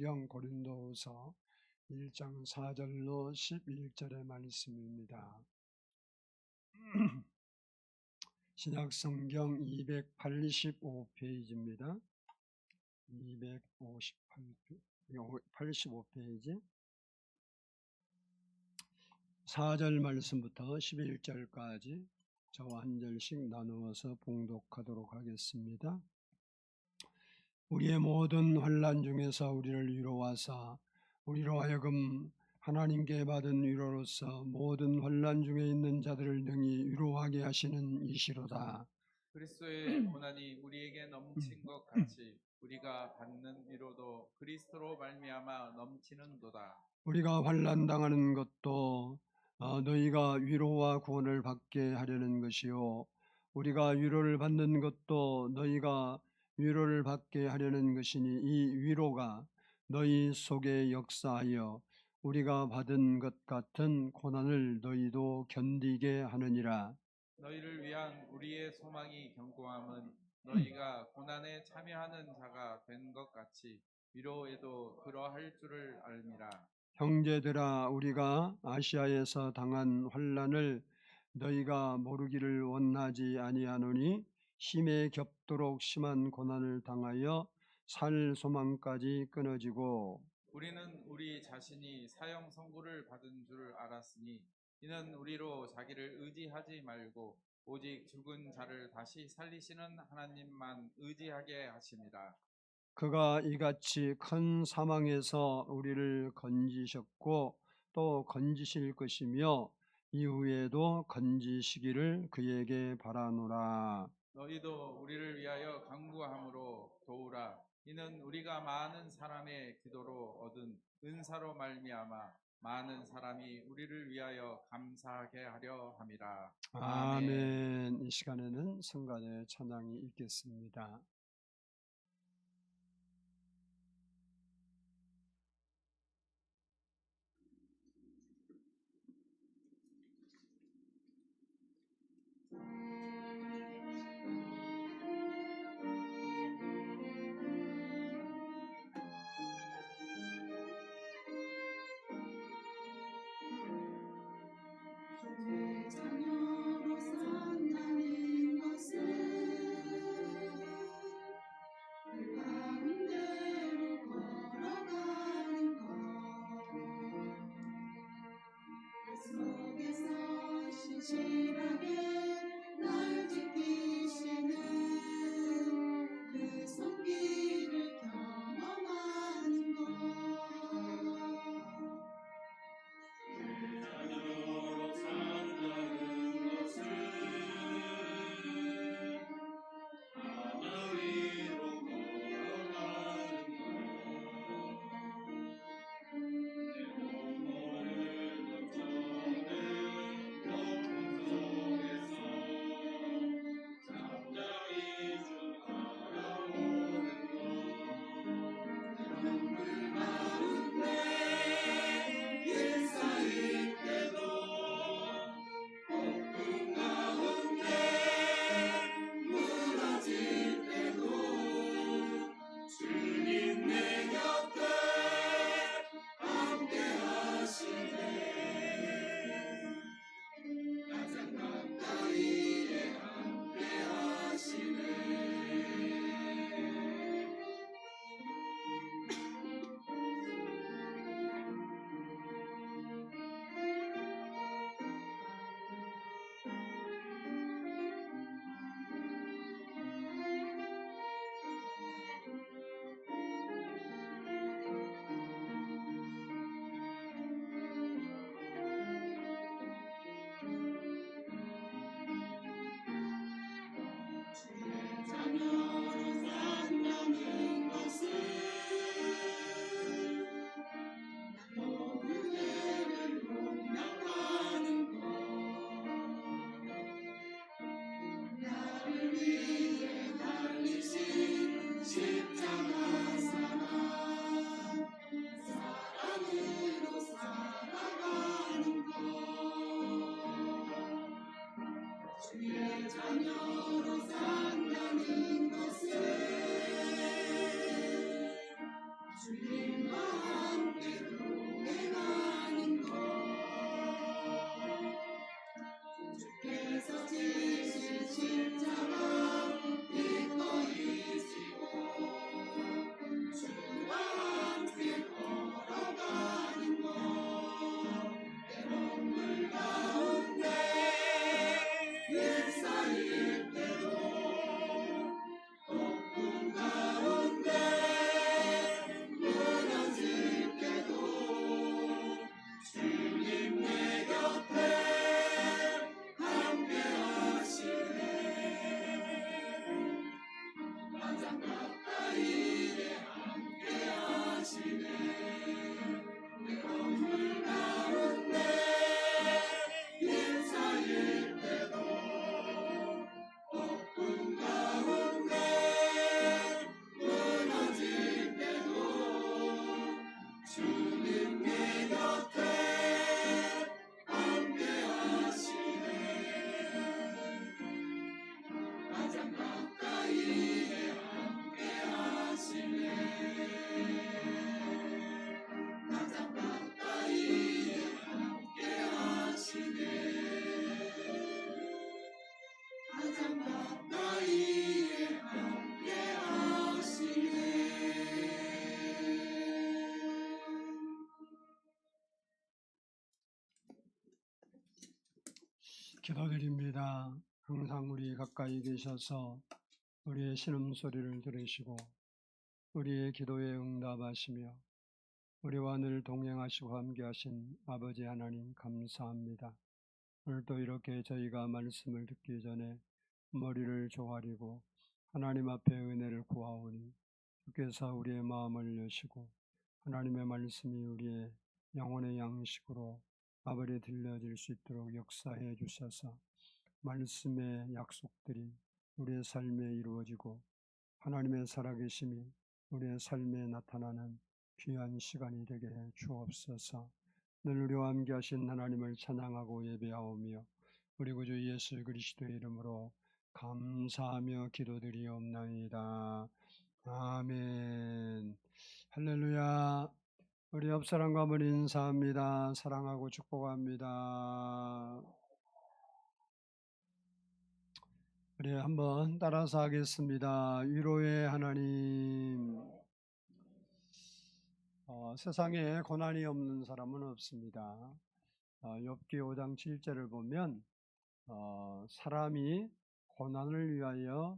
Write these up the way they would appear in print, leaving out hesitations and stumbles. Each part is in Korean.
영 고린도후서 1장 4절로 11절의 말씀입니다. 신약성경 285페이지입니다. 285페이지 4절 말씀부터 11절까지 저와 한 절씩 나누어서 봉독하도록 하겠습니다. 우리의 모든 환난 중에서 우리를 위로하사 우리로 하여금 하나님께 받은 위로로서 모든 환난 중에 있는 자들을 능히 위로하게 하시는 이시로다. 그리스도의 고난이 우리에게 넘친 것 같이 우리가 받는 위로도 그리스도로 말미암아 넘치는도다. 우리가 환난 당하는 것도 너희가 위로와 구원을 받게 하려는 것이요, 우리가 위로를 받는 것도 너희가 위로를 받게 하려는 것이니 이 위로가 너희 속에 역사하여 우리가 받은 것 같은 고난을 너희도 견디게 하느니라. 너희를 위한 우리의 소망이 견고함은 너희가 고난에 참여하는 자가 된 것 같이 위로에도 그러할 줄을 알미라. 형제들아, 우리가 아시아에서 당한 환난을 너희가 모르기를 원하지 아니하노니 힘에 겹도록 심한 고난을 당하여 살 소망까지 끊어지고, 우리는 우리 자신이 사형 선고를 받은 줄 알았으니 이는 우리로 자기를 의지하지 말고 오직 죽은 자를 다시 살리시는 하나님만 의지하게 하심이라. 그가 이같이 큰 사망에서 우리를 건지셨고 또 건지실 것이며 이후에도 건지시기를 그에게 바라노라. 너희도 우리를 위하여 간구함으로 도우라. 이는 우리가 많은 사람의 기도로 얻은 은사로 말미암아 많은 사람이 우리를 위하여 감사하게 하려 함이라. 아멘. 이 시간에는 성간의 찬양이 있겠습니다. 자녀로 산다는 것은 기도드립니다. 항상 우리 가까이 계셔서 우리의 신음소리를 들으시고 우리의 기도에 응답하시며 우리와 늘 동행하시고 함께하신 아버지 하나님 감사합니다. 오늘도 이렇게 저희가 말씀을 듣기 전에 머리를 조아리고 하나님 앞에 은혜를 구하오니 주께서 우리의 마음을 여시고 하나님의 말씀이 우리의 영혼의 양식으로 아버지 들려질 수 있도록 역사해 주셔서 말씀의 약속들이 우리의 삶에 이루어지고 하나님의 살아계심이 우리의 삶에 나타나는 귀한 시간이 되게 해 주옵소서. 늘 우리와 함께 하신 하나님을 찬양하고 예배하오며 우리 구주 예수 그리스도의 이름으로 감사하며 기도드리옵나이다. 아멘. 할렐루야. 우리 옆 사람과 한번 인사합니다. 사랑하고 축복합니다. 우리 한번 따라서 하겠습니다. 위로의 하나님. 세상에 고난이 없는 사람은 없습니다. 욥기 5장 7절을 보면 사람이 고난을 위하여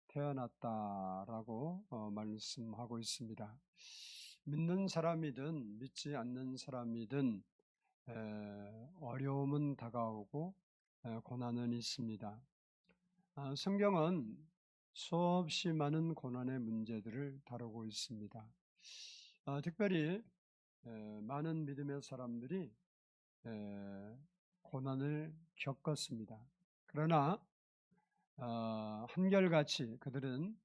태어났다라고 말씀하고 있습니다. 믿는 사람이든 믿지 않는 사람이든 어려움은 다가오고 고난은 있습니다. 성경은 수없이 많은 고난의 문제들을 다루고 있습니다. 특별히 많은 믿음의 사람들이 고난을 겪었습니다. 그러나 한결같이 그들은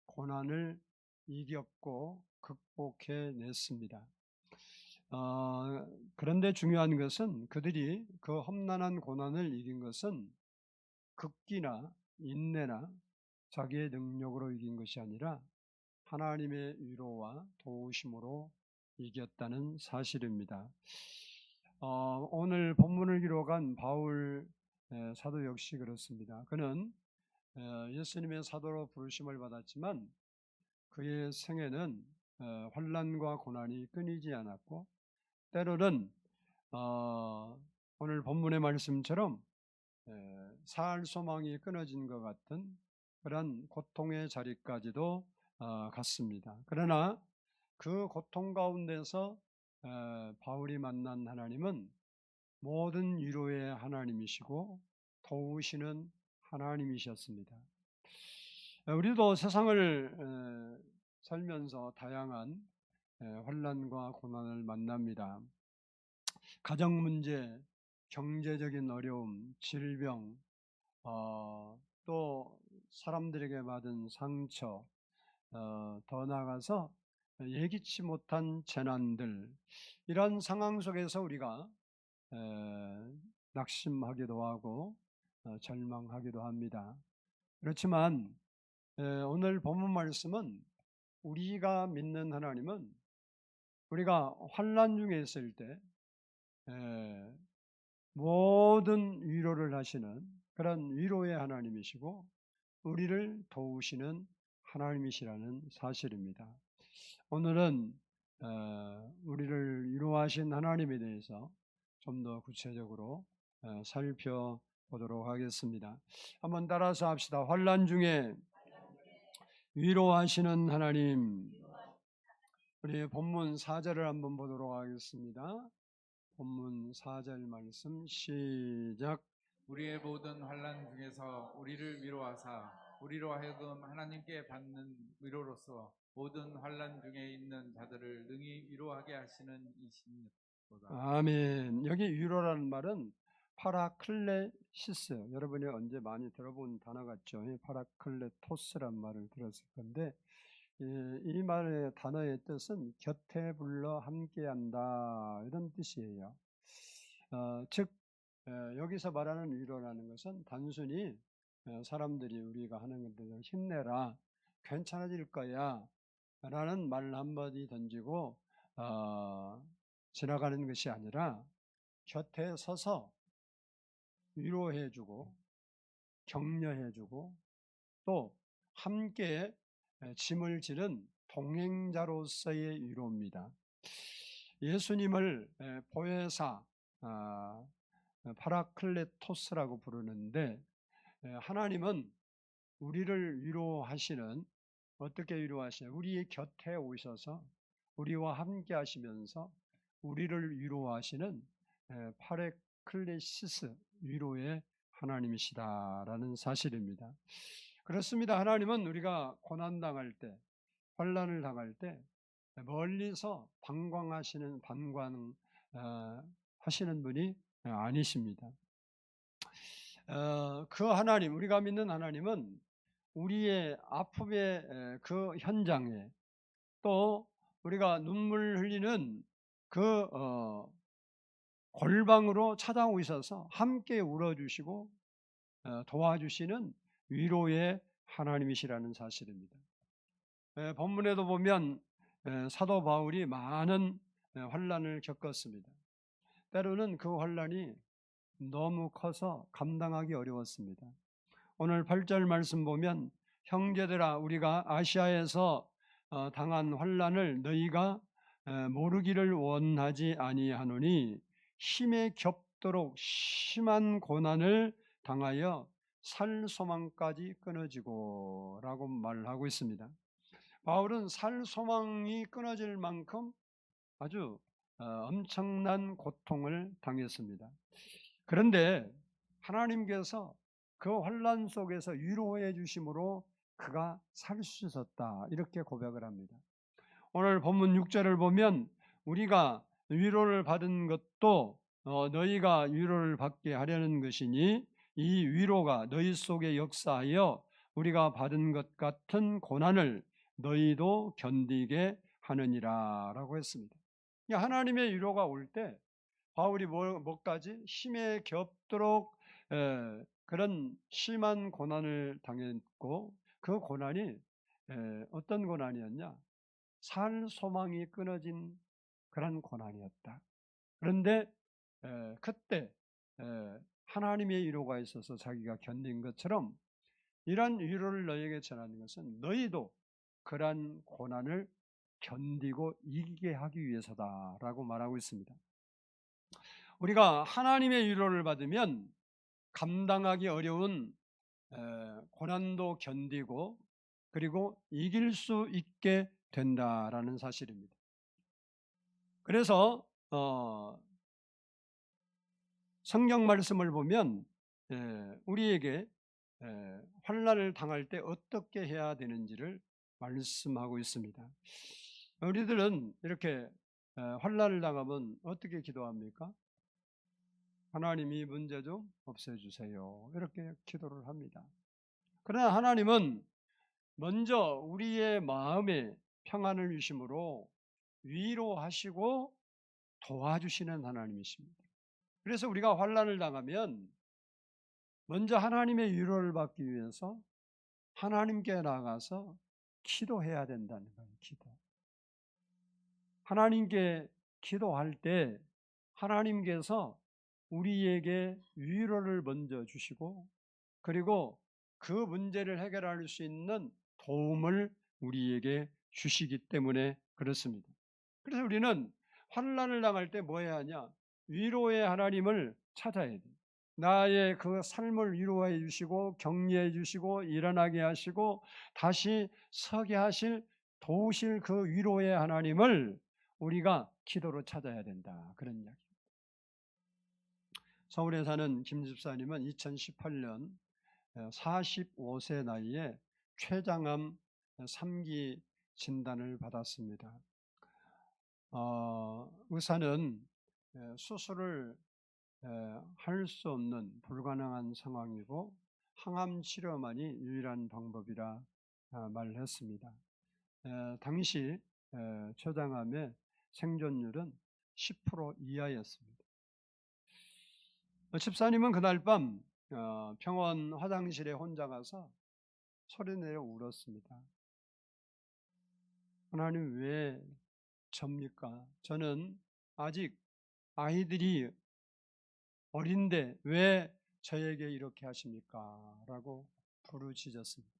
고난을 이겼고 극복해냈습니다. 그런데 중요한 것은 그들이 그 험난한 고난을 이긴 것은 극기나 인내나 자기의 능력으로 이긴 것이 아니라 하나님의 위로와 도우심으로 이겼다는 사실입니다. 오늘 본문을 기록한 바울 사도 역시 그렇습니다. 그는 예수님의 사도로 부르심을 받았지만 그의 생애는 환난과 고난이 끊이지 않았고 때로는 오늘 본문의 말씀처럼 살 소망이 끊어진 것 같은 그런 고통의 자리까지도 갔습니다. 그러나 그 고통 가운데서 바울이 만난 하나님은 모든 위로의 하나님이시고 도우시는 하나님이셨습니다. 우리도 세상을 살면서 다양한 환난과 고난을 만납니다. 가정 문제, 경제적인 어려움, 질병, 또 사람들에게 받은 상처, 더 나아가서 예기치 못한 재난들, 이런 상황 속에서 우리가 낙심하기도 하고 절망하기도 합니다. 그렇지만 오늘 본문 말씀은 우리가 믿는 하나님은 우리가 환난 중에 있을 때 모든 위로를 하시는 그런 위로의 하나님이시고 우리를 도우시는 하나님이시라는 사실입니다. 오늘은 우리를 위로하신 하나님에 대해서 좀 더 구체적으로 살펴보도록 하겠습니다. 한번 따라서 합시다. 환난 중에 위로하시는 하나님. 우리 본문 4절을 한번 보도록 하겠습니다. 본문 4절 말씀 시작. 우리의 모든 환난 중에서 우리를 위로하사 우리로 하여금 하나님께 받는 위로로서 모든 환난 중에 있는 자들을 능히 위로하게 하시는 이신도다. 아멘. 여기 위로라는 말은 파라클레시스, 여러분이 언제 많이 들어본 단어 같죠? 파라클레토스란 말을 들었을 건데 이 말의 단어의 뜻은 곁에 불러 함께한다 이런 뜻이에요. 즉 여기서 말하는 위로라는 것은 단순히 사람들이 우리가 하는 것들을 힘내라, 괜찮아질 거야 라는 말 한마디 던지고 지나가는 것이 아니라 곁에 서서 위로해주고 격려해주고 또 함께 짐을 지는 동행자로서의 위로입니다. 예수님을 보혜사 파라클레토스라고 부르는데 하나님은 우리를 위로하시는, 어떻게 위로하시냐, 우리의 곁에 오셔서 우리와 함께 하시면서 우리를 위로하시는 파라클레시스, 위로의 하나님이시다라는 사실입니다. 그렇습니다. 하나님은 우리가 고난당할 때, 환난을 당할 때 멀리서 방관하시는 분이 아니십니다. 그 하나님, 우리가 믿는 하나님은 우리의 아픔의 그 현장에 또 우리가 눈물 흘리는 그 골방으로 찾아오셔서 함께 울어주시고 도와주시는 위로의 하나님이시라는 사실입니다. 본문에도 보면 사도 바울이 많은 환난을 겪었습니다. 때로는 그 환난이 너무 커서 감당하기 어려웠습니다. 오늘 8절 말씀 보면 형제들아 우리가 아시아에서 당한 환난을 너희가 모르기를 원하지 아니하노니 힘에 겹도록 심한 고난을 당하여 살 소망까지 끊어지고 라고 말을 하고 있습니다. 바울은 살 소망이 끊어질 만큼 아주 엄청난 고통을 당했습니다. 그런데 하나님께서 그 환난 속에서 위로해 주심으로 그가 살 수 있었다 이렇게 고백을 합니다. 오늘 본문 6절을 보면 우리가 위로를 받은 것도 너희가 위로를 받게 하려는 것이니 이 위로가 너희 속에 역사하여 우리가 받은 것 같은 고난을 너희도 견디게 하느니라 라고 했습니다. 하나님의 위로가 올 때 바울이 뭐까지 힘에 겹도록 그런 심한 고난을 당했고 그 고난이 어떤 고난이었냐? 살 소망이 끊어진 그런 고난이었다. 그런데 그때 하나님의 위로가 있어서 자기가 견딘 것처럼 이런 위로를 너에게 전하는 것은 너희도 그러한 고난을 견디고 이기게 하기 위해서다라고 말하고 있습니다. 우리가 하나님의 위로를 받으면 감당하기 어려운 고난도 견디고 그리고 이길 수 있게 된다라는 사실입니다. 그래서 성경 말씀을 보면 우리에게 환난을 당할 때 어떻게 해야 되는지를 말씀하고 있습니다. 우리들은 이렇게 환난을 당하면 어떻게 기도합니까? 하나님 이 문제 좀 없애주세요 이렇게 기도를 합니다. 그러나 하나님은 먼저 우리의 마음에 평안을 주심으로 위로하시고 도와주시는 하나님이십니다. 그래서 우리가 환난을 당하면 먼저 하나님의 위로를 받기 위해서 하나님께 나가서 기도해야 된다는 거예요. 기도. 하나님께 기도할 때 하나님께서 우리에게 위로를 먼저 주시고 그리고 그 문제를 해결할 수 있는 도움을 우리에게 주시기 때문에 그렇습니다. 그래서 우리는 환난을 당할 때 뭐 해야 하냐? 위로의 하나님을 찾아야 돼. 나의 그 삶을 위로해 주시고 격려해 주시고 일어나게 하시고 다시 서게 하실 도우실 그 위로의 하나님을 우리가 기도로 찾아야 된다. 그런 이야기. 서울에 사는 김 집사님은 2018년 45세 나이에 췌장암 3기 진단을 받았습니다. 의사는 수술을 할 수 없는 불가능한 상황이고 항암 치료만이 유일한 방법이라 말했습니다. 당시 췌장암의 생존율은 10% 이하였습니다. 집사님은 그날 밤 병원 화장실에 혼자 가서 소리내어 울었습니다. 하나님 왜 접니까? 저는 아직 아이들이 어린데 왜 저에게 이렇게 하십니까? 라고 부르짖었습니다.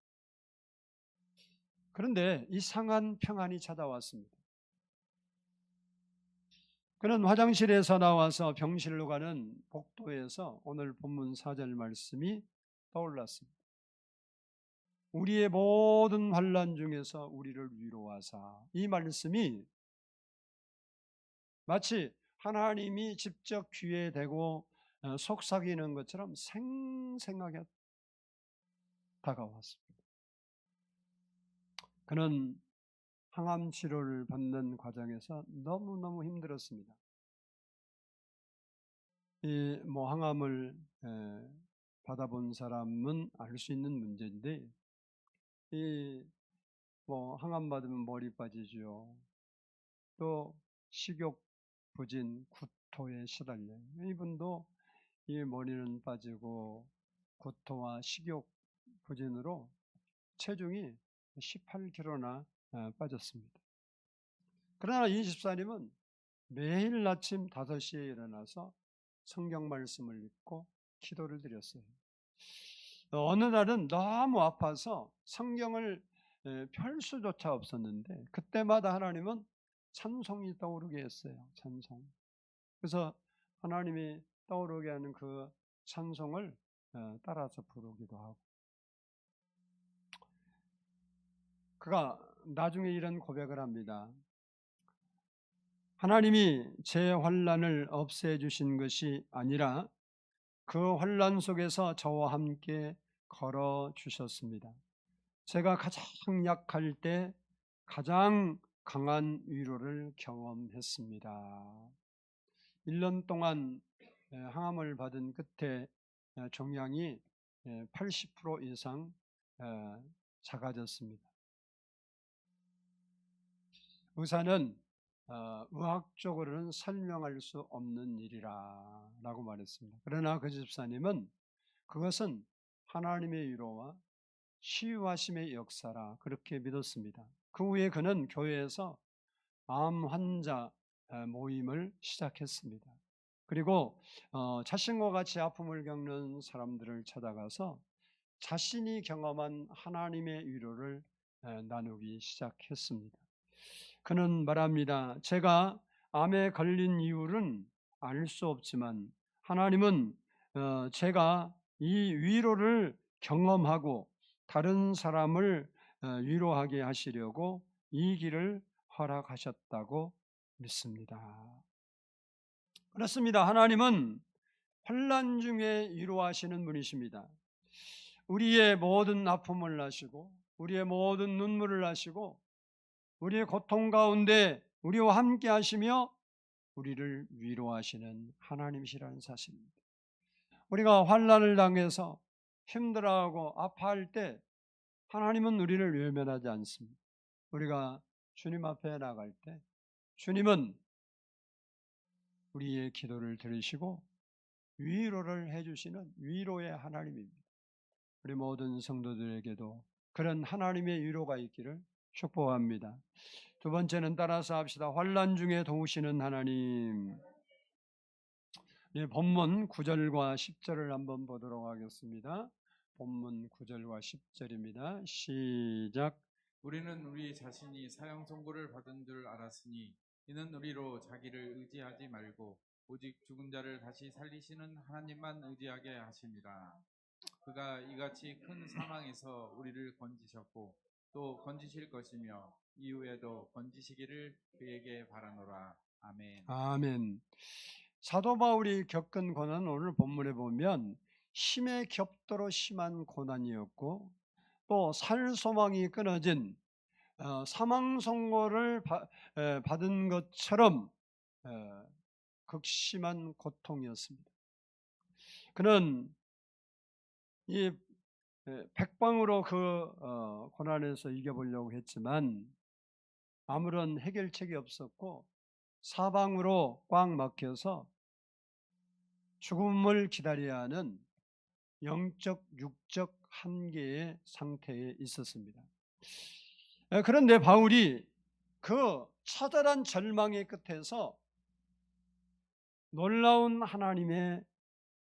그런데 이상한 평안이 찾아왔습니다. 그는 화장실에서 나와서 병실로 가는 복도에서 오늘 본문 4절 말씀이 떠올랐습니다. 우리의 모든 환난 중에서 우리를 위로하사. 이 말씀이 마치 하나님이 직접 귀에 대고 속삭이는 것처럼 생생하게 다가왔습니다. 그는 항암 치료를 받는 과정에서 너무너무 힘들었습니다. 이 항암을 받아본 사람은 알 수 있는 문제인데 이 항암 받으면 머리 빠지죠. 또 식욕 부진, 구토에 시달려요. 이분도 이 머리는 빠지고 구토와 식욕 부진으로 체중이 18kg나 빠졌습니다. 그러나 이 집사님은 매일 아침 5시에 일어나서 성경 말씀을 읽고 기도를 드렸어요. 어느 날은 너무 아파서 성경을 펼 수조차 없었는데 그때마다 하나님은 찬송이 떠오르게 했어요. 찬송. 그래서 하나님이 떠오르게 하는 그 찬송을 따라서 부르기도 하고, 그가 나중에 이런 고백을 합니다. 하나님이 제 환난을 없애주신 것이 아니라 그 환난 속에서 저와 함께 걸어주셨습니다. 제가 가장 약할 때 가장 강한 위로를 경험했습니다. 1년 동안 항암을 받은 끝에 종양이 80% 이상 작아졌습니다. 의사는 의학적으로는 설명할 수 없는 일이라고 말했습니다. 그러나 그 집사님은 그것은 하나님의 위로와 치유하심의 역사라 그렇게 믿었습니다. 그 후에 그는 교회에서 암 환자 모임을 시작했습니다. 그리고 자신과 같이 아픔을 겪는 사람들을 찾아가서 자신이 경험한 하나님의 위로를 나누기 시작했습니다. 그는 말합니다. 제가 암에 걸린 이유는 알 수 없지만 하나님은 제가 이 위로를 경험하고 다른 사람을 위로하게 하시려고 이 길을 허락하셨다고 믿습니다. 그렇습니다. 하나님은 환난 중에 위로하시는 분이십니다. 우리의 모든 아픔을 아시고 우리의 모든 눈물을 아시고 우리의 고통 가운데 우리와 함께 하시며 우리를 위로하시는 하나님이시라는 사실입니다. 우리가 환난을 당해서 힘들어하고 아파할 때 하나님은 우리를 외면하지 않습니다. 우리가 주님 앞에 나갈 때 주님은 우리의 기도를 들으시고 위로를 해주시는 위로의 하나님입니다. 우리 모든 성도들에게도 그런 하나님의 위로가 있기를 축복합니다. 두 번째는 따라서 합시다. 환난 중에 도우시는 하나님. 예, 본문 9절과 10절을 한번 보도록 하겠습니다. 본문 9절과 10절입니다. 시작. 우리는 우리 자신이 사형 선고를 받은 줄 알았으니 이는 우리로 자기를 의지하지 말고 오직 죽은 자를 다시 살리시는 하나님만 의지하게 하심이라. 그가 이같이 큰 사망에서 우리를 건지셨고 또 건지실 것이며 이후에도 건지시기를 그에게 바라노라. 아멘. 아멘. 사도 바울이 겪은 고난은 오늘 본문에 보면 힘에 겹도록 심한 고난이었고 또 살 소망이 끊어진 사망 선고를 받은 것처럼 극심한 고통이었습니다. 그는 이 백방으로 그 고난에서 이겨보려고 했지만 아무런 해결책이 없었고 사방으로 꽉 막혀서 죽음을 기다려야 하는 영적, 육적 한계의 상태에 있었습니다. 그런데 바울이 그 처절한 절망의 끝에서 놀라운 하나님의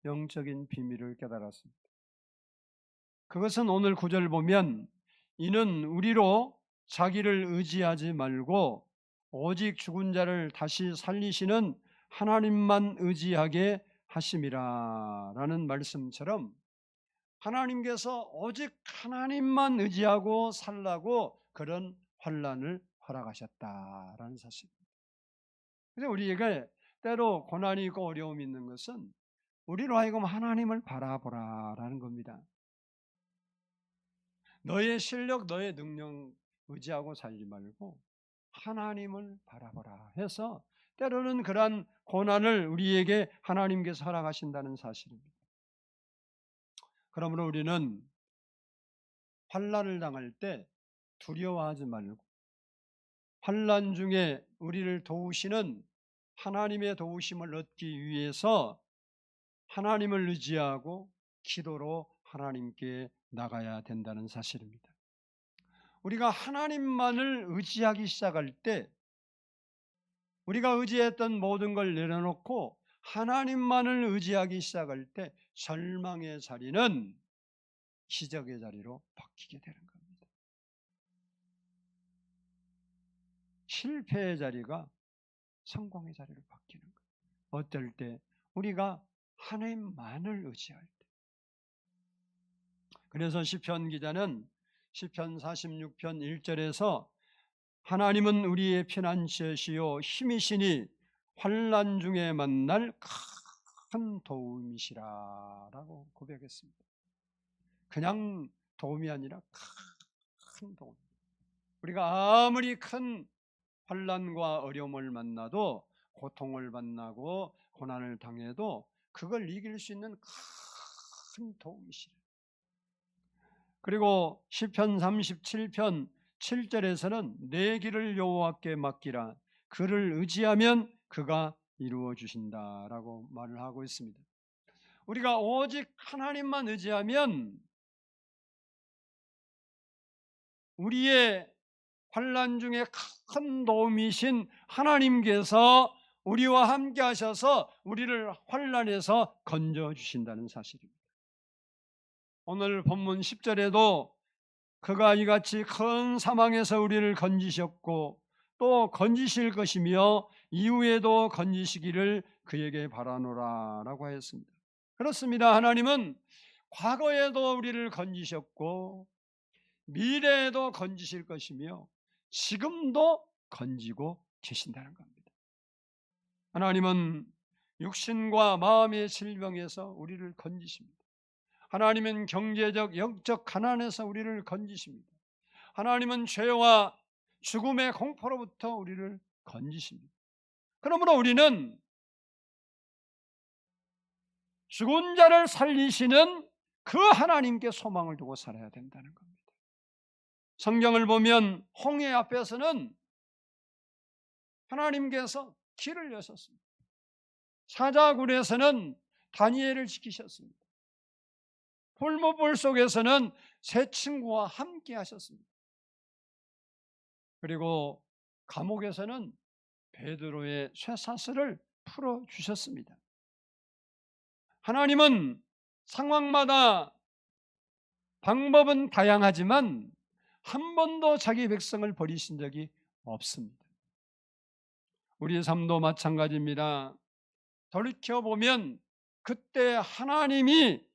영적인 비밀을 깨달았습니다. 그것은 오늘 9절 보면 이는 우리로 자기를 의지하지 말고 오직 죽은 자를 다시 살리시는 하나님만 의지하게 하심이라 라는 말씀처럼 하나님께서 오직 하나님만 의지하고 살라고 그런 환난을 허락하셨다라는 사실입니다. 그래서 우리에게 때로 고난이 있고 어려움이 있는 것은 우리로 하여금 하나님을 바라보라라는 겁니다. 너의 실력, 너의 능력 의지하고 살지 말고 하나님을 바라보라 해서 때로는 그러한 고난을 우리에게 하나님께서 허락하신다는 사실입니다. 그러므로 우리는 환난을 당할 때 두려워하지 말고 환난 중에 우리를 도우시는 하나님의 도우심을 얻기 위해서 하나님을 의지하고 기도로 하나님께 나가야 된다는 사실입니다. 우리가 하나님만을 의지하기 시작할 때 우리가 의지했던 모든 걸 내려놓고 하나님만을 의지하기 시작할 때 절망의 자리는 기적의 자리로 바뀌게 되는 겁니다. 실패의 자리가 성공의 자리로 바뀌는 거예요. 어떨 때? 우리가 하나님만을 의지할 때. 그래서 시편 기자는 시편 46편 1절에서 하나님은 우리의 피난처시요 힘이시니 환난 중에 만날 큰 도움이시라 라고 고백했습니다. 그냥 도움이 아니라 큰 도움. 우리가 아무리 큰 환난과 어려움을 만나도 고통을 만나고 고난을 당해도 그걸 이길 수 있는 큰 도움이시라. 그리고 시편 37편 7절에서는 내 길을 여호와께 맡기라 그를 의지하면 그가 이루어 주신다라고 말을 하고 있습니다. 우리가 오직 하나님만 의지하면 우리의 환난 중에 큰 도움이신 하나님께서 우리와 함께 하셔서 우리를 환난에서 건져 주신다는 사실입니다. 오늘 본문 10절에도 그가 이같이 큰 사망에서 우리를 건지셨고 또 건지실 것이며 이후에도 건지시기를 그에게 바라노라 라고 하였습니다. 그렇습니다. 하나님은 과거에도 우리를 건지셨고 미래에도 건지실 것이며 지금도 건지고 계신다는 겁니다. 하나님은 육신과 마음의 질병에서 우리를 건지십니다. 하나님은 경제적, 영적 가난에서 우리를 건지십니다. 하나님은 죄와 죽음의 공포로부터 우리를 건지십니다. 그러므로 우리는 죽은 자를 살리시는 그 하나님께 소망을 두고 살아야 된다는 겁니다. 성경을 보면 홍해 앞에서는 하나님께서 길을 여셨습니다. 사자굴에서는 다니엘을 지키셨습니다. 풀무불 속에서는 세 친구와 함께 하셨습니다. 그리고 감옥에서는 베드로의 쇠사슬을 풀어주셨습니다. 하나님은 상황마다 방법은 다양하지만 한 번도 자기 백성을 버리신 적이 없습니다. 우리의 삶도 마찬가지입니다. 돌이켜보면 그때 하나님이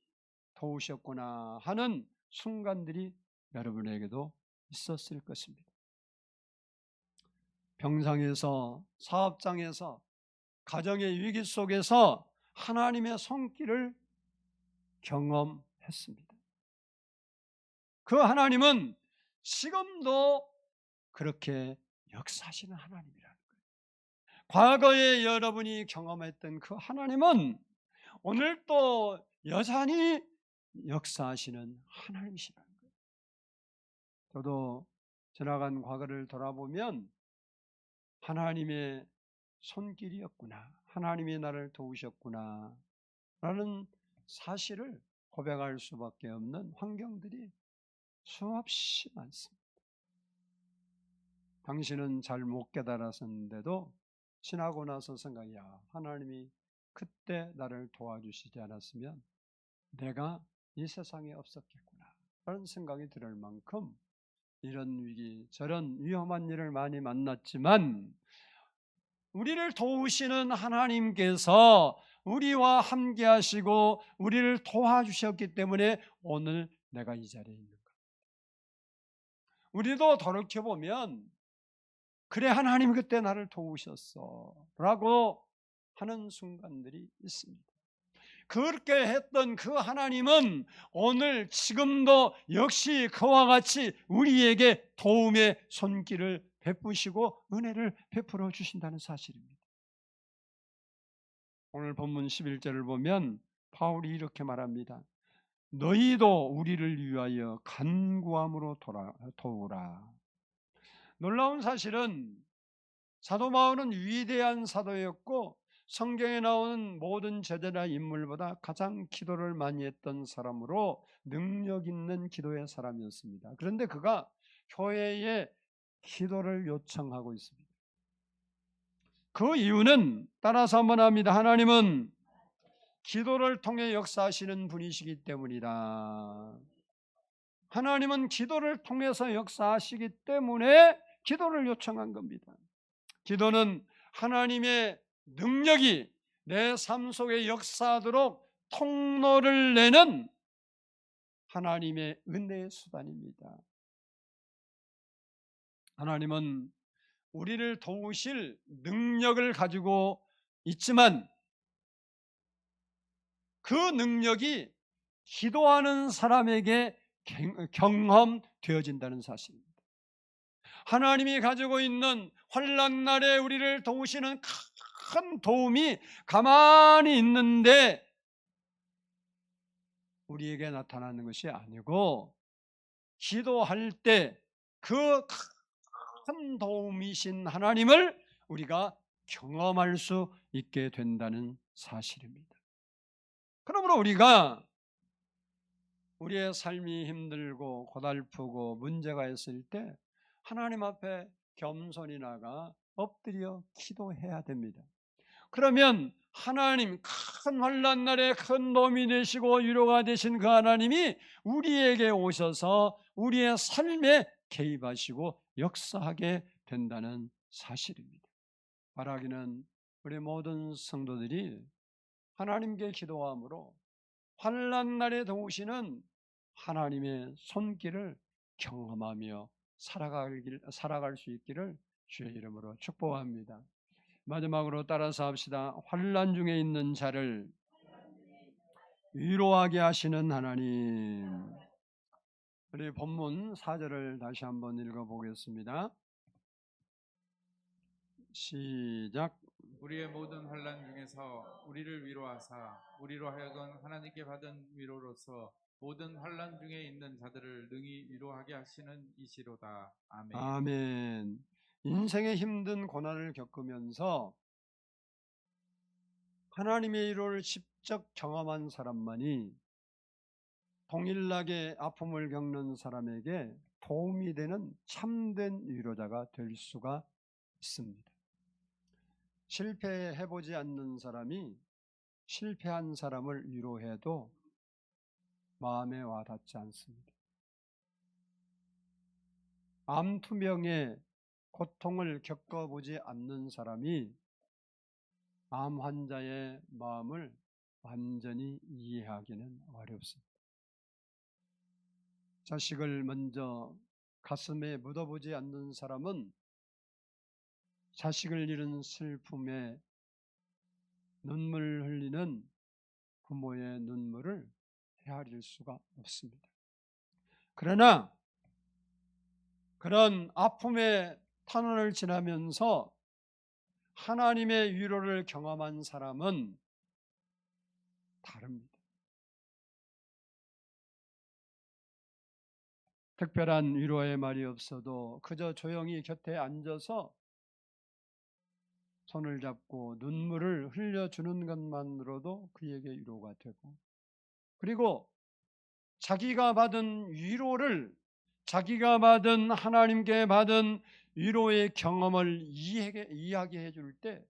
도우셨구나 하는 순간들이 여러분에게도 있었을 것입니다. 병상에서, 사업장에서, 가정의 위기 속에서 하나님의 손길을 경험했습니다. 그 하나님은 지금도 그렇게 역사하시는 하나님이라는 거예요. 과거에 여러분이 경험했던 그 하나님은 오늘도 여전히 역사하시는 하나님이시라는 거예요. 저도 지나간 과거를 돌아보면 하나님의 손길이었구나, 하나님이 나를 도우셨구나 라는 사실을 고백할 수밖에 없는 환경들이 수없이 많습니다. 당신은 잘 못 깨달았었는데도 지나고 나서 생각이, 하나님이 그때 나를 도와주시지 않았으면 내가 이 세상에 없었겠구나 라는 생각이 들을 만큼 이런 위기, 저런 위험한 일을 많이 만났지만 우리를 도우시는 하나님께서 우리와 함께 하시고 우리를 도와주셨기 때문에 오늘 내가 이 자리에 있는 겁니다. 우리도 돌이켜보면 그래, 하나님 그때 나를 도우셨어 라고 하는 순간들이 있습니다. 그렇게 했던 그 하나님은 오늘 지금도 역시 그와 같이 우리에게 도움의 손길을 베푸시고 은혜를 베풀어 주신다는 사실입니다. 오늘 본문 11절을 보면 바울이 이렇게 말합니다. 너희도 우리를 위하여 간구함으로 도우라. 놀라운 사실은 사도 바울은 위대한 사도였고 성경에 나오는 모든 제자나 인물보다 가장 기도를 많이 했던 사람으로 능력 있는 기도의 사람이었습니다. 그런데 그가 교회에 기도를 요청하고 있습니다. 그 이유는 따라서 한번 합니다. 하나님은 기도를 통해 역사하시는 분이시기 때문이다. 하나님은 기도를 통해서 역사하시기 때문에 기도를 요청한 겁니다. 기도는 하나님의 능력이 내 삶 속에 역사하도록 통로를 내는 하나님의 은혜의 수단입니다. 하나님은 우리를 도우실 능력을 가지고 있지만 그 능력이 기도하는 사람에게 경험되어진다는 사실입니다. 하나님이 가지고 있는 환난 날에 우리를 도우시는 큰 도움이 가만히 있는데 우리에게 나타나는 것이 아니고 기도할 때 그 큰 도움이신 하나님을 우리가 경험할 수 있게 된다는 사실입니다. 그러므로 우리가 우리의 삶이 힘들고 고달프고 문제가 있을 때 하나님 앞에 겸손히 나가 엎드려 기도해야 됩니다. 그러면 하나님, 큰 환난 날에 큰 도움이 되시고 위로가 되신 그 하나님이 우리에게 오셔서 우리의 삶에 개입하시고 역사하게 된다는 사실입니다. 바라기는 우리 모든 성도들이 하나님께 기도함으로 환난 날에 도우시는 하나님의 손길을 경험하며 살아갈 수 있기를 주의 이름으로 축복합니다. 마지막으로 따라서 합시다. 환난 중에 있는 자를 위로하게 하시는 하나님. 우리 본문 4절을 다시 한번 읽어보겠습니다. 시작. 우리의 모든 환난 중에서 우리를 위로하사 우리로 하여금 하나님께 받은 위로로서 모든 환난 중에 있는 자들을 능히 위로하게 하시는 이시로다. 아멘. 아멘. 인생의 힘든 고난을 겪으면서 하나님의 위로를 직접 경험한 사람만이 동일하게 아픔을 겪는 사람에게 도움이 되는 참된 위로자가 될 수가 있습니다. 실패해보지 않는 사람이 실패한 사람을 위로해도 마음에 와닿지 않습니다. 암투병의 고통을 겪어보지 않는 사람이 암 환자의 마음을 완전히 이해하기는 어렵습니다. 자식을 먼저 가슴에 묻어보지 않는 사람은 자식을 잃은 슬픔에 눈물 흘리는 부모의 눈물을 헤아릴 수가 없습니다. 그러나 그런 아픔의 탄원을 지나면서 하나님의 위로를 경험한 사람은 다릅니다. 특별한 위로의 말이 없어도 그저 조용히 곁에 앉아서 손을 잡고 눈물을 흘려주는 것만으로도 그에게 위로가 되고, 그리고 자기가 받은 위로를, 자기가 받은 하나님께 받은 위로의 경험을 이야기해 줄 때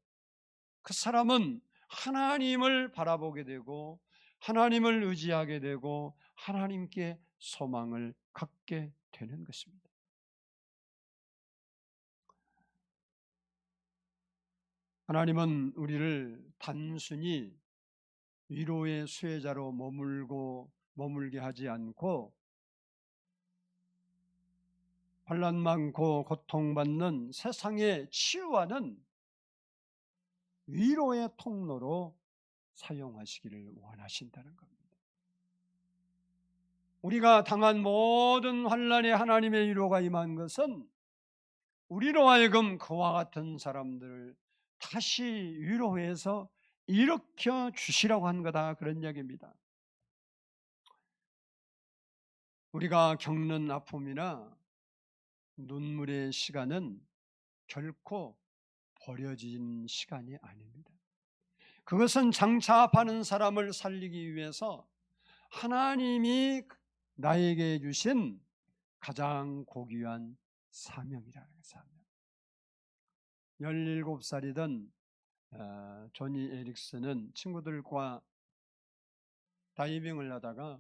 그 사람은 하나님을 바라보게 되고 하나님을 의지하게 되고 하나님께 소망을 갖게 되는 것입니다. 하나님은 우리를 단순히 위로의 수혜자로 머물게 하지 않고 환난 많고 고통받는 세상에 치유하는 위로의 통로로 사용하시기를 원하신다는 겁니다. 우리가 당한 모든 환난에 하나님의 위로가 임한 것은 우리로 하여금 그와 같은 사람들을 다시 위로해서 일으켜 주시라고 한 거다, 그런 이야기입니다. 우리가 겪는 아픔이나 눈물의 시간은 결코 버려진 시간이 아닙니다. 그것은 장차 아파하는 사람을 살리기 위해서 하나님이 나에게 주신 가장 고귀한 사명이라는 사명. 17살이던 조니 에릭슨은 친구들과 다이빙을 하다가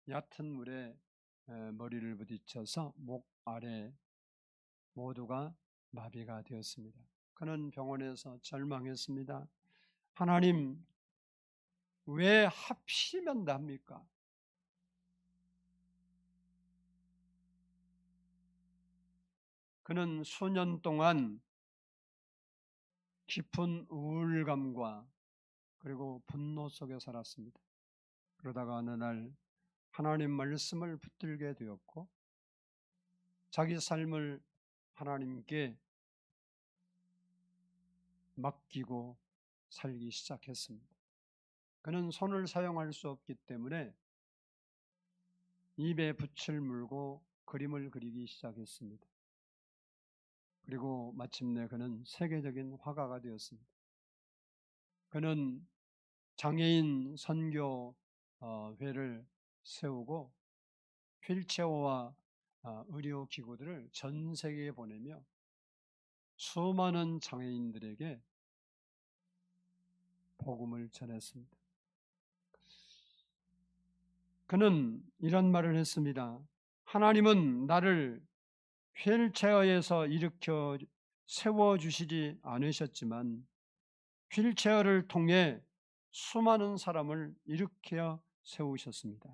얕은 물에 머리를 부딪혀서 목 아래 모두가 마비가 되었습니다. 그는 병원에서 절망했습니다. 하나님, 왜 하필이면 납니까? 그는 수년 동안 깊은 우울감과 그리고 분노 속에 살았습니다. 그러다가 어느 날 하나님 말씀을 붙들게 되었고 자기 삶을 하나님께 맡기고 살기 시작했습니다. 그는 손을 사용할 수 없기 때문에 입에 붓을 물고 그림을 그리기 시작했습니다. 그리고 마침내 그는 세계적인 화가가 되었습니다. 그는 장애인 선교회를 세우고 휠체어와 의료기구들을 전 세계에 보내며 수많은 장애인들에게 복음을 전했습니다. 그는 이런 말을 했습니다. 하나님은 나를 휠체어에서 일으켜 세워주시지 않으셨지만 휠체어를 통해 수많은 사람을 일으켜 세우셨습니다.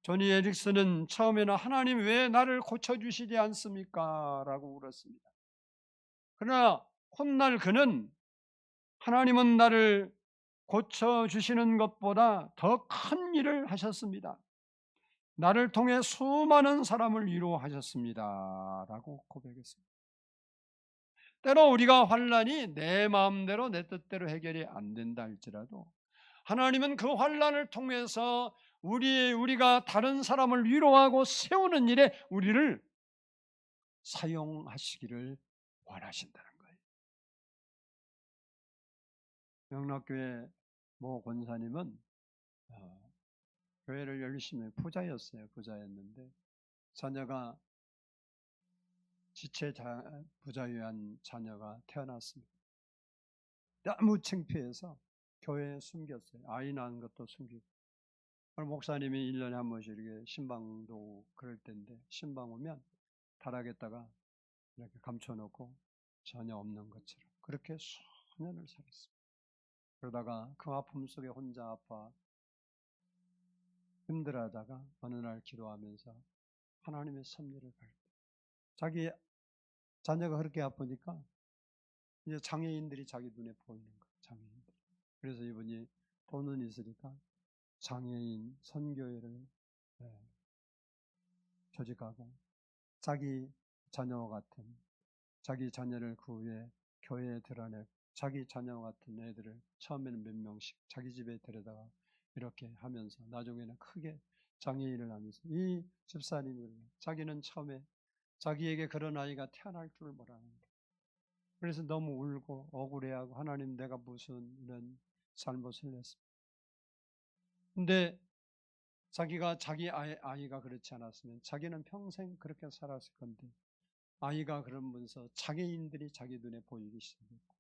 조니 에릭슨은 처음에는 하나님 왜 나를 고쳐주시지 않습니까? 라고 울었습니다. 그러나 훗날 그는 하나님은 나를 고쳐주시는 것보다 더 큰 일을 하셨습니다. 나를 통해 수많은 사람을 위로하셨습니다. 라고 고백했습니다. 때로 우리가 환난이 내 마음대로 내 뜻대로 해결이 안 된다 할지라도 하나님은 그 환난을 통해서 우리가 다른 사람을 위로하고 세우는 일에 우리를 사용하시기를 원하신다는 거예요. 영락교회 모 권사님은 교회를 열심히 부자였어요. 부자였는데 자녀가 지체 부자유한 자녀가 태어났습니다. 너무 창피해서 교회에 숨겼어요. 아이 낳은 것도 숨기고. 목사님이 1년에 한 번씩 이렇게 신방도 그럴 때인데, 신방 오면 다락에다가 이렇게 감춰놓고 전혀 없는 것처럼 그렇게 수년을 살았습니다. 그러다가 그 아픔 속에 혼자 아파 힘들어하다가 어느 날 기도하면서 하나님의 섭리를 발견. 자기 자녀가 그렇게 아프니까 이제 장애인들이 자기 눈에 보이는 거예요. 장애인들. 그래서 이분이 돈은 있으니까 장애인 선교회를 조직하고 자기 자녀와 같은, 자기 자녀를 그 후에 교회에 드러내 자기 자녀와 같은 애들을 처음에는 몇 명씩 자기 집에 데려다가 이렇게 하면서 나중에는 크게 장애인을 하면서 이 집사님을 자기는 처음에 자기에게 그런 아이가 태어날 줄 몰랐는데, 그래서 너무 울고 억울해하고 하나님 내가 무슨 이런 잘못을 했습니다. 근데 자기가 자기 아이가 그렇지 않았으면 자기는 평생 그렇게 살았을 건데, 아이가 그러면서 장애인들이 자기 눈에 보이기 시작했고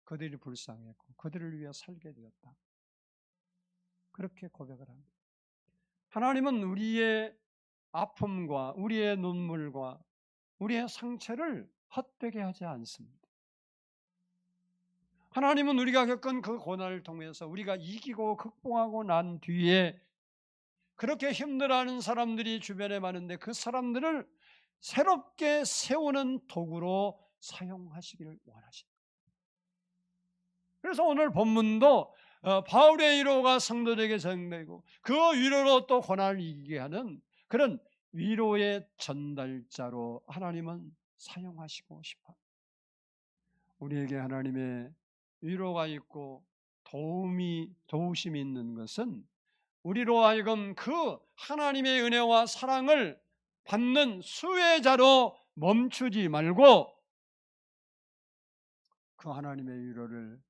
그들이 불쌍했고 그들을 위해 살게 되었다. 그렇게 고백을 합니다. 하나님은 우리의 아픔과 우리의 눈물과 우리의 상처를 헛되게 하지 않습니다. 하나님은 우리가 겪은 그 고난을 통해서 우리가 이기고 극복하고 난 뒤에 그렇게 힘들어하는 사람들이 주변에 많은데 그 사람들을 새롭게 세우는 도구로 사용하시기를 원하십니다. 그래서 오늘 본문도 바울의 위로가 성도들에게 전되고 그 위로로 또 고난을 이기게 하는 그런 위로의 전달자로 하나님은 사용하시고 싶어요. 우리에게 하나님의 위로가 있고 도우심이 있는 것은 우리로 하여금 그 하나님의 은혜와 사랑을 받는 수혜자로 멈추지 말고 그 하나님의 위로를,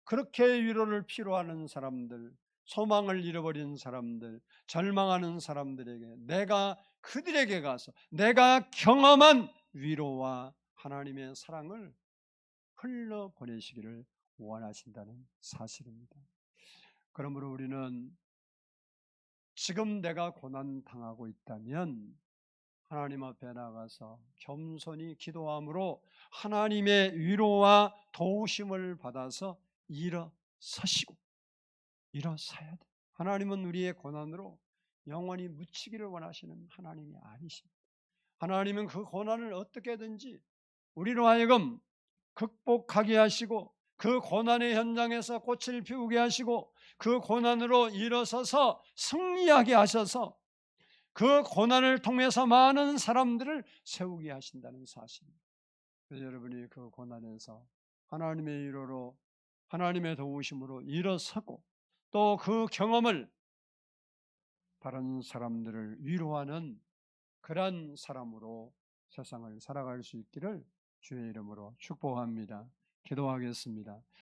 그렇게 위로를 필요하는 사람들, 소망을 잃어버린 사람들, 절망하는 사람들에게 내가 그들에게 가서 내가 경험한 위로와 하나님의 사랑을 흘러보내시기를 원하신다는 사실입니다. 그러므로 우리는 지금 내가 고난당하고 있다면 하나님 앞에 나가서 겸손히 기도함으로 하나님의 위로와 도우심을 받아서 일어서야 돼. 하나님은 우리의 고난으로 영원히 묻히기를 원하시는 하나님이 아니십니다. 하나님은 그 고난을 어떻게든지 우리로 하여금 극복하게 하시고 그 고난의 현장에서 꽃을 피우게 하시고 그 고난으로 일어서서 승리하게 하셔서 그 고난을 통해서 많은 사람들을 세우게 하신다는 사실입니다. 그래서 여러분이 그 고난에서 하나님의 위로로 하나님의 도우심으로 일어서고 또 그 경험을 다른 사람들을 위로하는 그런 사람으로 세상을 살아갈 수 있기를 주의 이름으로 축복합니다. 기도하겠습니다.